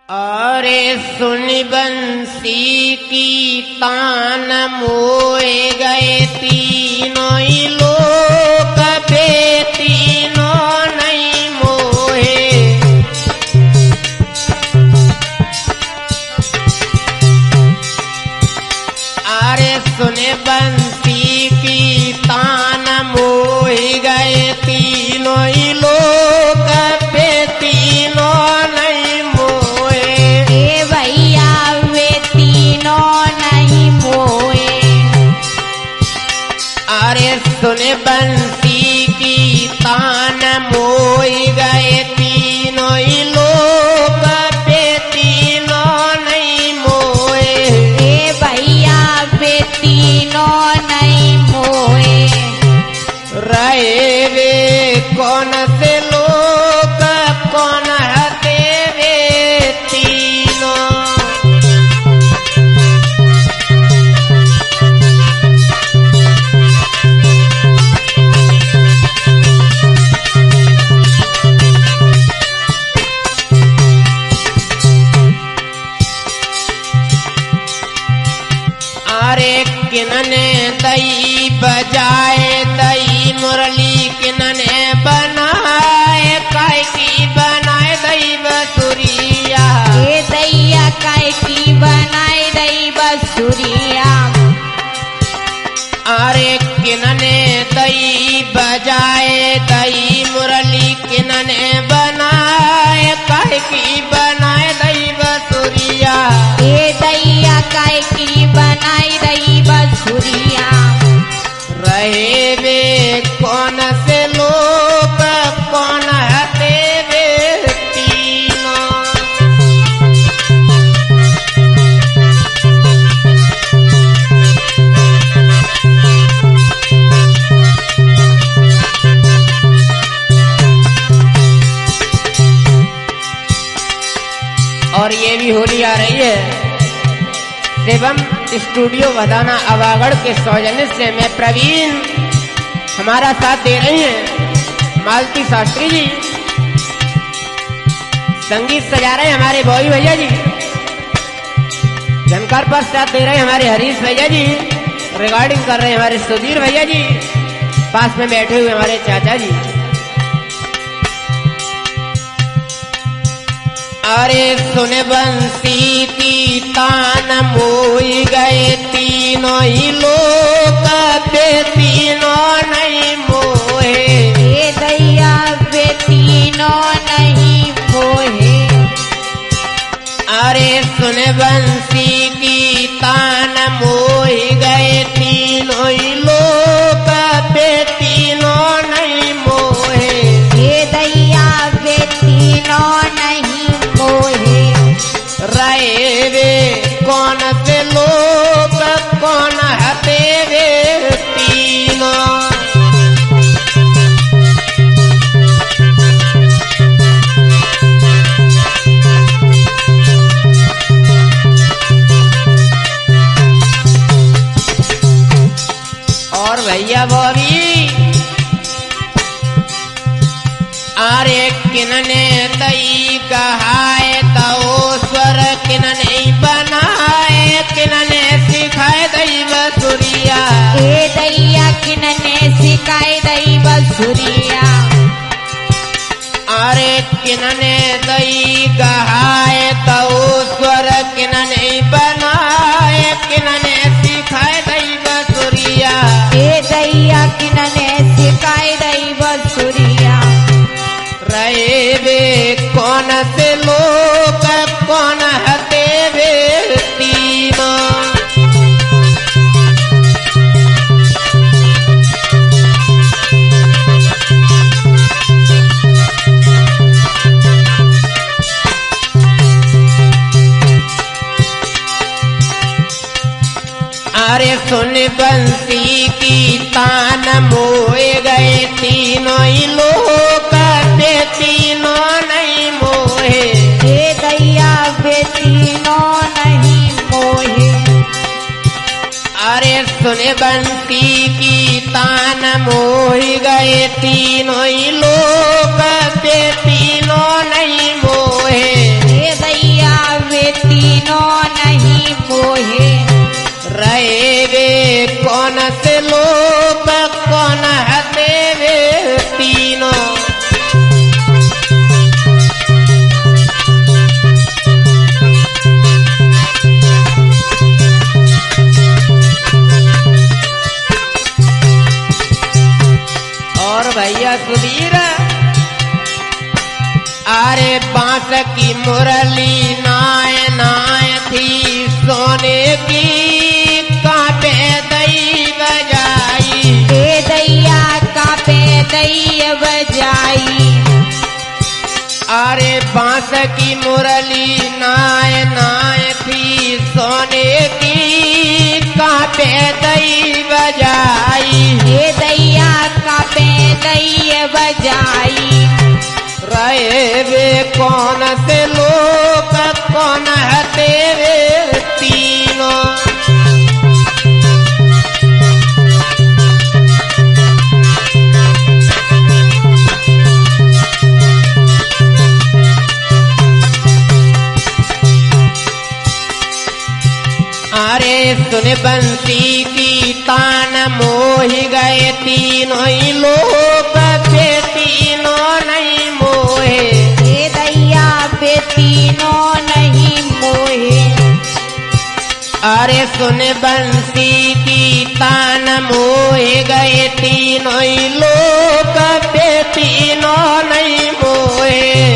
अरे सुन बंसी की तान मोए गए तीनों ही लोग बे तीनों नहीं मोहे। अरे सुन बंसी की तान मोए गए तीनों ही लोग बे तीनों नहीं मोहे। अरे सुन बंसी की तान मोई गए तीनों ही लोग बे तीनों नहीं मोए। ए भैया बे तीनों नहीं मोए। रहे वे कौन से लोग कौन हते वे तीनों। अरे किनने दई बजाए दई मुरली किनने बनाए काय की बनाए दई बसुरिया। ए दैया काय की बनाए दई बसुरिया। अरे किनने दई बजाए दई मुरली किनने बनाए काय की बनाए दई बसुरिया। ए दैया काय की बनाई दई बसुरिया। रहे वे कौन से लोग कौन हते वे तीनों। और ये भी होली आ रही है। शिवम स्टूडियो वदाना आवागढ़ के सौजन्य से मैं प्रवीण हमारा साथ दे रहे हैं मालती शास्त्री जी। संगीत सजा रहे हैं हमारे बॉय भैया जी। जानकार पर साथ दे रहे हैं हमारे हरीश भैया जी। रिकॉर्डिंग कर रहे हैं हमारे सुधीर भैया जी। पास में बैठे हुए हमारे चाचा जी। अरे सुन बंसी की तान मोई गए तीनों ही लोग बे तीनों नहीं मोहे। ए दैया बे तीनों नहीं मोहे। अरे सुन बंसी की तान मोई गए तीनों ही लोग बे तीनों नहीं मोहे। ए दैया बे तीनों नहीं मोहे। रहे वे कौन से लोग कौन हते वे तीनों। और भैया बॉबी अरे किनने दई कहाए तो स्वर किनने बनाए किनने सिखाए दई बसुरिया। ए दैया किनने सिखाए दई बसुरिया। अरे किनने दई कहाए तो स्वर किनने बनाए किनने सिखाए दई बसुरिया। ए दैया किनने सिखाए दई बसुरिया। रहे वे कौन से लोग कौन हते वे तीनों। अरे सुन बंसी की तान मोए गए तीनों ही लोग बे तीनों नहीं मोहे। ए दैया बे तीनों नहीं मोहे। अरे सुन बंसी की तान मोई गए तीनों ही लोग बे तीनों नहीं मोहे। ए दैया से लोग कौन हते वे तीनों। और भैया सुधीर, अरे बांस की मुरली नाय नाय थी सोने की कांपे दई बजाई। हे दैया कांपे दई बजाई। अरे बांस की मुरली नाय नाय थी सोने की कांपे दई बजाई। हे दैया कांपे दई बजाई। रहे वे कौन से लोग कौन हते वे तीनों। अरे सुन बंसी की तान मोहि गए तीनों ही लोग पे तीनों नहीं मोहे। हे दैया पे तीनों नहीं मोहे। अरे सुन बंसी की तान मोहे गए तीनों ही लोग पे तीनों नहीं मोहे।